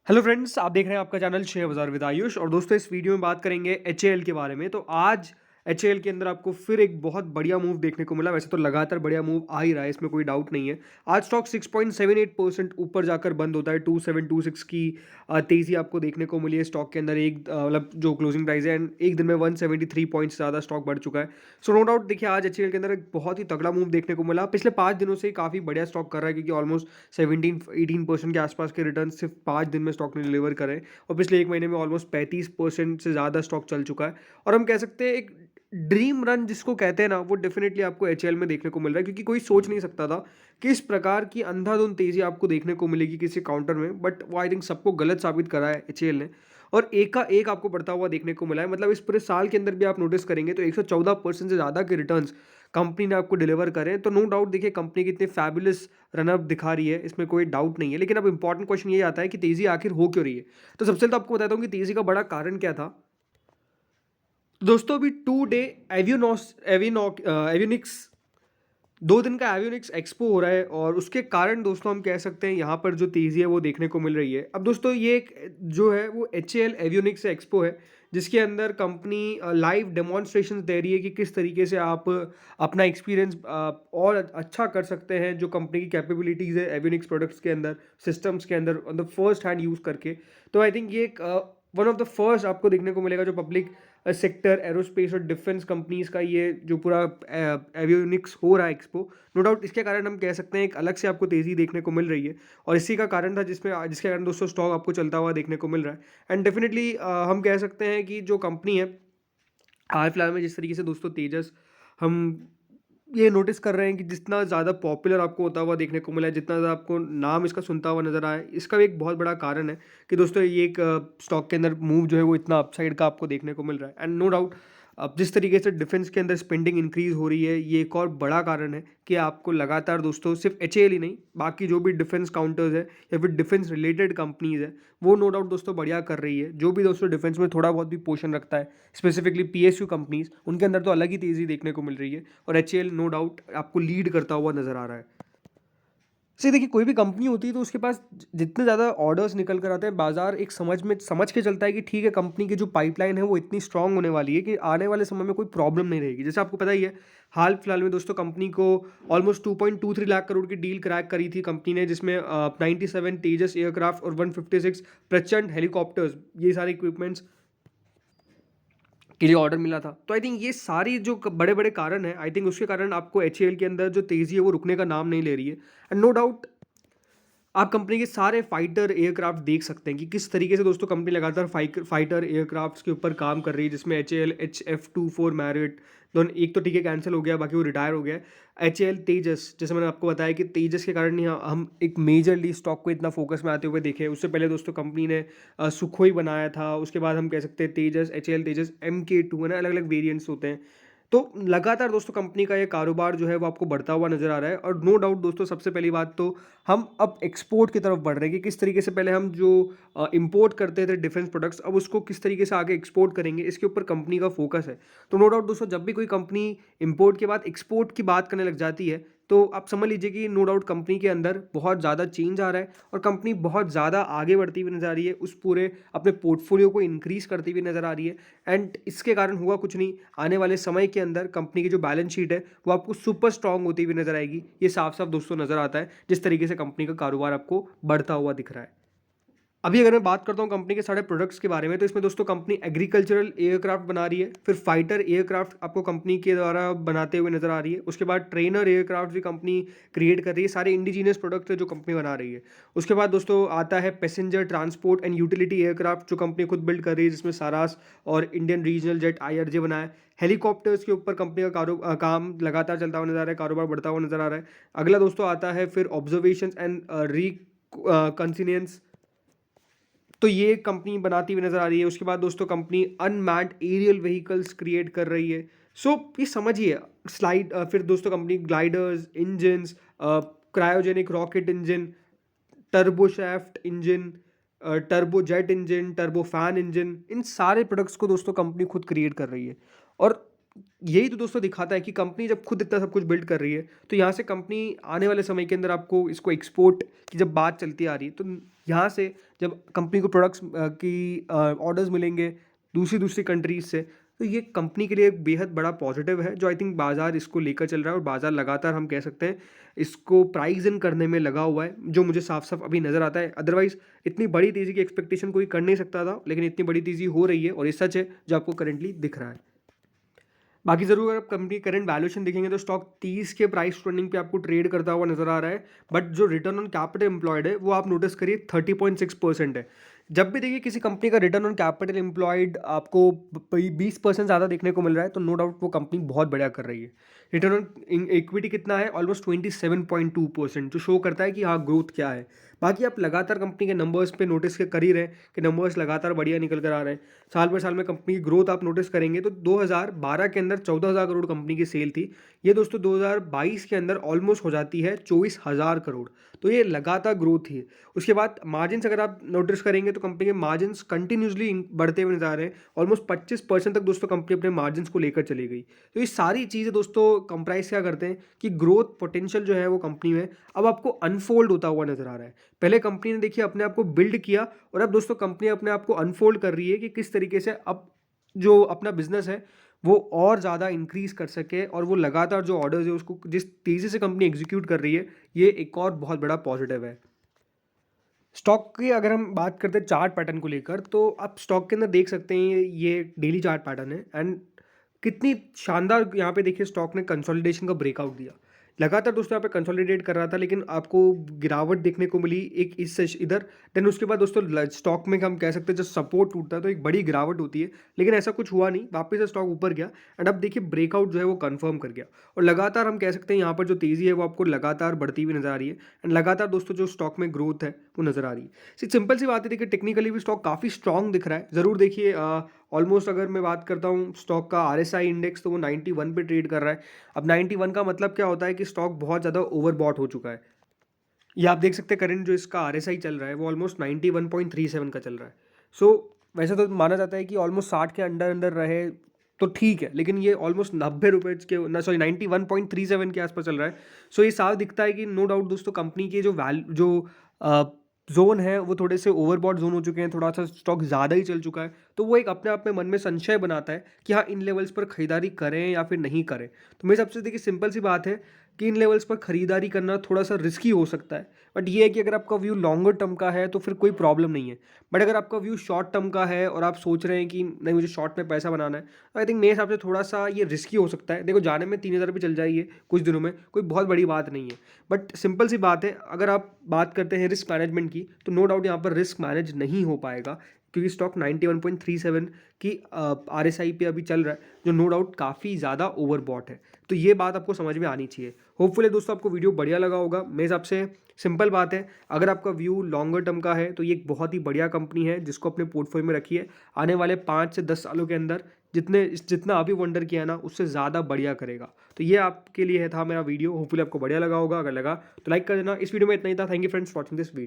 Hello friends, आप देख रहे हैं आपका चैनल शेयर बाजार विद आयुष। और दोस्तों, इस वीडियो में बात करेंगे एचएएल के बारे में। तो आज एचएएल के अंदर आपको फिर एक बहुत बढ़िया मूव देखने को मिला। वैसे तो लगातार बढ़िया मूव आ ही रहा है, इसमें कोई डाउट नहीं है। आज स्टॉक 6.78% ऊपर जाकर बंद होता है। 2726 की तेजी आपको देखने को मिली है स्टॉक के अंदर। मतलब जो क्लोजिंग प्राइस है, एंड एक दिन में 173 पॉइंट्स ज़्यादा स्टॉक बढ़ चुका है। सो नो डाउट, देखिए आज एचएएल के अंदर एक बहुत ही तगड़ा मूव देखने को मिला। पिछले 5 दिनों से काफ़ी बढ़िया स्टॉक कर रहा है, क्योंकि ऑलमोस्ट 17-18% के आसपास के रिटर्न सिर्फ 5 दिन में स्टॉक ने डिलीवर करे। और पिछले एक महीने में ऑलमोस्ट 35% से ज़्यादा स्टॉक चल चुका है। और हम कह सकते हैं एक ड्रीम रन जिसको कहते हैं ना, वो डेफिनेटली आपको एचएएल में देखने को मिल रहा है, क्योंकि कोई सोच नहीं सकता था कि इस प्रकार की अंधाधुंध तेजी आपको देखने को मिलेगी किसी काउंटर में। बट वो आई थिंक सबको गलत साबित करा है एचएएल ने, और एक का एक आपको बढ़ता हुआ देखने को मिला है। मतलब इस पूरे साल के अंदर भी आप नोटिस करेंगे तो 114% से ज़्यादा के रिटर्न्स कंपनी ने आपको डिलीवर करें। तो नो डाउट, देखिए कंपनी कितनी फैबुलस रनअप दिखा रही है, इसमें कोई डाउट नहीं है। लेकिन अब इंपॉर्टेंट क्वेश्चन ये आता है कि तेजी आखिर हो क्यों रही है। तो सबसे पहले तो आपको बताता हूँ कि तेजी का बड़ा कारण क्या था। तो दोस्तों, अभी 2 डे एवियोनिक्स 2 दिन का एवियोनिक्स एक्सपो हो रहा है, और उसके कारण दोस्तों हम कह सकते हैं यहाँ पर जो तेज़ी है वो देखने को मिल रही है। अब दोस्तों, ये एक जो है वो एचएएल एवियोनिक्स एक्सपो है, जिसके अंदर कंपनी लाइव डेमोन्स्ट्रेशन दे रही है कि किस तरीके से आप अपना एक्सपीरियंस और अच्छा कर सकते हैं। जो कंपनी की कैपेबिलिटीज़ है एवियोनिक्स प्रोडक्ट्स के अंदर, सिस्टम्स के अंदर, on the first hand use करके। तो आई थिंक ये एक वन ऑफ द फर्स्ट आपको देखने को मिलेगा जो पब्लिक सेक्टर एरोस्पेस और डिफेंस कंपनीज का ये जो पूरा एवियोनिक्स हो रहा है एक्सपो। नो डाउट, इसके कारण हम कह सकते हैं एक अलग से आपको तेज़ी देखने को मिल रही है, और इसी का कारण था जिसके कारण दोस्तों स्टॉक आपको चलता हुआ देखने को मिल रहा है। एंड डेफिनेटली हम कह सकते हैं कि जो कंपनी है हाल फिलहाल में, जिस तरीके से दोस्तों तेजस, हम ये नोटिस कर रहे हैं कि जितना ज़्यादा पॉपुलर आपको होता हुआ देखने को मिला है, जितना ज़्यादा आपको नाम इसका सुनता हुआ नजर आया है, इसका भी एक बहुत बड़ा कारण है कि दोस्तों ये एक स्टॉक के अंदर मूव जो है वो इतना अपसाइड का आपको देखने को मिल रहा है। एंड नो डाउट, अब जिस तरीके से डिफेंस के अंदर स्पेंडिंग इंक्रीज हो रही है, ये एक और बड़ा कारण है कि आपको लगातार दोस्तों सिर्फ एचएएल ही नहीं, बाकी जो भी डिफेंस काउंटर्स है या फिर डिफेंस रिलेटेड कंपनीज है, वो नो डाउट दोस्तों बढ़िया कर रही है। जो भी दोस्तों डिफेंस में थोड़ा बहुत भी पोर्शन रखता है, स्पेसिफिकली पीएसयू कंपनीज, उनके अंदर तो अलग ही तेज़ी देखने को मिल रही है, और एचएएल नो डाउट आपको लीड करता हुआ नजर आ रहा है। से देखिए, कोई भी कंपनी होती है तो उसके पास जितने ज़्यादा ऑर्डर्स निकल कर आते हैं, बाजार एक समझ के चलता है कि ठीक है, कंपनी की जो पाइपलाइन है वो इतनी स्ट्रांग होने वाली है कि आने वाले समय में कोई प्रॉब्लम नहीं रहेगी। जैसे आपको पता ही है, हाल फिलहाल में दोस्तों कंपनी को ऑलमोस्ट 2.23 लाख करोड़ की डील क्रैक करी थी कंपनी ने, जिसमें 97 तेजस एयरक्राफ्ट और 156 प्रचंड हेलीकॉप्टर्स, ये सारे इक्विपमेंट्स के लिए ऑर्डर मिला था। तो आई थिंक ये सारी जो बड़े बड़े कारण हैं, आई थिंक उसके कारण आपको एचएएल के अंदर जो तेज़ी है वो रुकने का नाम नहीं ले रही है। एंड नो डाउट, आप कंपनी के सारे फाइटर एयरक्राफ्ट देख सकते हैं कि किस तरीके से दोस्तों कंपनी लगातार फाइटर एयरक्राफ्ट्स के ऊपर काम कर रही है, जिसमें एचएएल HF-24 मैरिट दोनों, एक तो ठीक है कैंसिल हो गया, बाकी वो रिटायर हो गया। एचएएल तेजस, जैसे मैंने आपको बताया कि तेजस के कारण ही हम एक मेजरली स्टॉक को इतना फोकस में आते हुए देखे। उससे पहले दोस्तों कंपनी ने सुखोई बनाया था, उसके बाद हम कह सकते हैं तेजस, एचएएल तेजस MK2 है ना, अलग अलग वेरियंट्स होते हैं। तो लगातार दोस्तों कंपनी का ये कारोबार जो है वो आपको बढ़ता हुआ नजर आ रहा है। और नो डाउट दोस्तों, सबसे पहली बात तो हम अब एक्सपोर्ट की तरफ बढ़ रहे हैं कि किस तरीके से पहले हम जो इंपोर्ट करते थे डिफेंस प्रोडक्ट्स, अब उसको किस तरीके से आगे एक्सपोर्ट करेंगे, इसके ऊपर कंपनी का फोकस है। तो नो डाउट दोस्तों, जब भी कोई कंपनी इंपोर्ट के बाद एक्सपोर्ट की बात करने लग जाती है, तो आप समझ लीजिए कि नो डाउट कंपनी के अंदर बहुत ज़्यादा चेंज आ रहा है, और कंपनी बहुत ज़्यादा आगे बढ़ती हुई नजर आ रही है, उस पूरे अपने पोर्टफोलियो को इंक्रीज करती हुई नजर आ रही है। एंड इसके कारण हुआ कुछ नहीं, आने वाले समय के अंदर कंपनी की जो बैलेंस शीट है वो आपको सुपर स्ट्रांग होती हुई नजर आएगी। ये साफ साफ दोस्तों नजर आता है जिस तरीके से कंपनी का कारोबार आपको बढ़ता हुआ दिख रहा है। अभी अगर मैं बात करता हूँ कंपनी के सारे प्रोडक्ट्स के बारे में, तो इसमें दोस्तों कंपनी एग्रीकल्चरल एयरक्राफ्ट बना रही है, फिर फाइटर एयरक्राफ्ट आपको कंपनी के द्वारा बनाते हुए नजर आ रही है, उसके बाद ट्रेनर एयरक्राफ्ट भी कंपनी क्रिएट कर रही है। सारे इंडिजीनियस प्रोडक्ट है जो कंपनी बना रही है। उसके बाद दोस्तों आता है passenger transport and utility aircraft, जो कंपनी खुद बिल्ड कर रही है, जिसमें सारास और इंडियन रीजनल जेट IRJ बना है। हेलीकॉप्टर्स के ऊपर कंपनी का काम लगातार चलता हुआ नजर आ रहा है, कारोबार बढ़ता हुआ नजर आ रहा है। अगला दोस्तों आता है फिर ऑब्जर्वेशन एंड रिकंसिनियंस, तो ये कंपनी बनाती हुई नजर आ रही है। उसके बाद दोस्तों company unmanned aerial vehicles create कर रही है। सो ये समझिए फिर दोस्तों company gliders, engines, cryogenic rocket engine, turboshaft engine, turbo jet engine, turbo fan engine, इन सारे प्रोडक्ट्स को दोस्तों कंपनी खुद क्रिएट कर रही है। और यही तो दोस्तों दिखाता है कि कंपनी जब खुद इतना सब कुछ बिल्ड कर रही है, तो यहाँ से कंपनी आने वाले समय के अंदर आपको इसको एक्सपोर्ट की जब बात चलती आ रही है, तो यहाँ से जब कंपनी को प्रोडक्ट्स की ऑर्डर्स मिलेंगे दूसरी कंट्रीज से, तो ये कंपनी के लिए एक बेहद बड़ा पॉजिटिव है, जो आई थिंक बाजार इसको लेकर चल रहा है और बाजार लगातार हम कह सकते हैं इसको प्राइस इन करने में लगा हुआ है, जो मुझे साफ साफ अभी नज़र आता है। अदरवाइज इतनी बड़ी तेज़ी की एक्सपेक्टेशन कोई कर नहीं सकता था, लेकिन इतनी बड़ी तेज़ी हो रही है और ये सच है जो आपको करेंटली दिख रहा है। बाकी ज़रूर अगर आप कंपनी की करंट वैल्यूएशन देखेंगे तो स्टॉक 30 के प्राइस ट्रेंडिंग पे आपको ट्रेड करता हुआ नजर आ रहा है, बट जो रिटर्न ऑन कैपिटल एम्प्लॉयड है वो आप नोटिस करिए 30.6% है। जब भी देखिए किसी कंपनी का रिटर्न ऑन कैपिटल एम्प्लॉयड आपको 20% ज़्यादा देखने को मिल रहा है, तो नो डाउट वो कंपनी बहुत बढ़िया कर रही है। रिटर्न ऑन इक्विटी कितना है? ऑलमोस्ट 27.2%, जो शो करता है कि हाँ ग्रोथ क्या है। बाकी आप लगातार कंपनी के नंबर्स पे नोटिस के कर ही रहे हैं कि नंबर्स लगातार बढ़िया निकल कर आ रहे हैं। साल पर साल में कंपनी की ग्रोथ आप नोटिस करेंगे तो 2012 के अंदर 14,000 करोड़ कंपनी की सेल थी। ये दोस्तों 2022 के अंदर ऑलमोस्ट हो जाती है 24,000 करोड़। तो ये लगातार ग्रोथ थी। उसके बाद मार्जिन्स अगर आप नोटिस करेंगे तो कंपनी के मार्जिन्स कंटिन्यूसली बढ़ते हुए नजर आ रहे हैं। ऑलमोस्ट 25% तक दोस्तों कंपनी अपने मार्जिन्स को लेकर चली गई। तो ये सारी चीज़ें दोस्तों कंप्राइज क्या करते हैं कि ग्रोथ पोटेंशियल जो है वो कंपनी में अब आपको अनफोल्ड होता हुआ नजर आ रहा है। पहले कंपनी ने देखिए अपने आप को बिल्ड किया, और अब दोस्तों कंपनी अपने आप को अनफोल्ड कर रही है कि किस तरीके से अब जो अपना बिजनेस है वो और ज़्यादा इंक्रीज कर सके, और वो लगातार जो ऑर्डर्स है उसको जिस तेज़ी से कंपनी एग्जीक्यूट कर रही है, ये एक और बहुत बड़ा पॉजिटिव है। स्टॉक की अगर हम बात करते हैं चार्ट पैटर्न को लेकर, तो आप स्टॉक के अंदर देख सकते हैं ये डेली चार्ट पैटर्न है, एंड कितनी शानदार यहाँ पे देखिए स्टॉक ने कंसोलिडेशन का ब्रेकआउट दिया। लगातार दोस्तों यहाँ पे कंसोलिडेट कर रहा था, लेकिन आपको गिरावट देखने को मिली एक इस इधर। देन उसके बाद दोस्तों स्टॉक में हम कह सकते हैं जब सपोर्ट टूटता है तो एक बड़ी गिरावट होती है, लेकिन ऐसा कुछ हुआ नहीं, वापस से स्टॉक ऊपर गया, एंड अब देखिए ब्रेकआउट जो है वो कंफर्म कर गया। और लगातार हम कह सकते हैं यहाँ पर जो तेज़ी है वो आपको लगातार बढ़ती हुई नजर आ रही है, एंड लगातार दोस्तों जो स्टॉक में ग्रोथ है वो नजर आ रही है। सिंपल सी बात है, देखिए टेक्निकली भी स्टॉक काफ़ी स्ट्रॉन्ग दिख रहा है। ज़रूर देखिए ऑलमोस्ट अगर मैं बात करता हूँ स्टॉक का RSI इंडेक्स, तो वो 91 पे ट्रेड कर रहा है। अब 91 का मतलब क्या होता है कि स्टॉक बहुत ज़्यादा ओवरबॉट हो चुका है। ये आप देख सकते हैं करंट जो इसका RSI चल रहा है वो ऑलमोस्ट 91.37 का चल रहा है। सो वैसे तो माना जाता है कि ऑलमोस्ट 60 के अंडर अंडर रहे तो ठीक है, लेकिन ये ऑलमोस्ट 90 रुपये के ना, सॉरी 91.37 के आसपास चल रहा है। सो ये साफ दिखता है कि नो डाउट दोस्तों कंपनी के जो जोन है वो थोड़े से ओवरबॉट जोन हो चुके हैं, थोड़ा सा स्टॉक ज़्यादा ही चल चुका है। तो वो एक अपने आप में मन में संशय बनाता है कि हाँ इन लेवल्स पर खरीदारी करें या फिर नहीं करें। तो मेरे हिसाब से देखिए सिंपल सी बात है कि इन लेवल्स पर खरीदारी करना थोड़ा सा रिस्की हो सकता है, बट ये है कि अगर आपका व्यू लॉन्गर टर्म का है तो फिर कोई प्रॉब्लम नहीं है। बट अगर आपका व्यू शॉर्ट टर्म का है और आप सोच रहे हैं कि नहीं मुझे शॉर्ट में पैसा बनाना है, तो आई थिंक मेरे हिसाब से थोड़ा सा ये रिस्की हो सकता है। देखो जाने में 3,000 रुपये चल जाइए कुछ दिनों में, कोई बहुत बड़ी बात नहीं है। बट सिंपल सी बात है, अगर आप बात करते हैं रिस्क मैनेजमेंट की, तो नो डाउट यहाँ पर रिस्क मैनेज नहीं हो पाएगा, क्योंकि स्टॉक 91.37 की RSI पे अभी चल रहा है, जो नो डाउट काफ़ी ज़्यादा ओवरबॉट है। तो ये बात आपको समझ में आनी चाहिए। होपफुली दोस्तों आपको वीडियो बढ़िया लगा होगा। मेरे हिसाब से सिंपल बात है, अगर आपका व्यू लॉन्गर टर्म का है तो ये एक बहुत ही बढ़िया कंपनी है जिसको अपने पोर्टफोलियो में रखिए। आने वाले 5 से 10 सालों के अंदर जितना अभी वंडर किया ना उससे ज़्यादा बढ़िया करेगा। तो ये आपके लिए था मेरा वीडियो। होपफुली आपको बढ़िया लगा होगा। अगर लगा तो लाइक कर देना। इस वीडियो में इतना ही था। Thank you friends watching this video.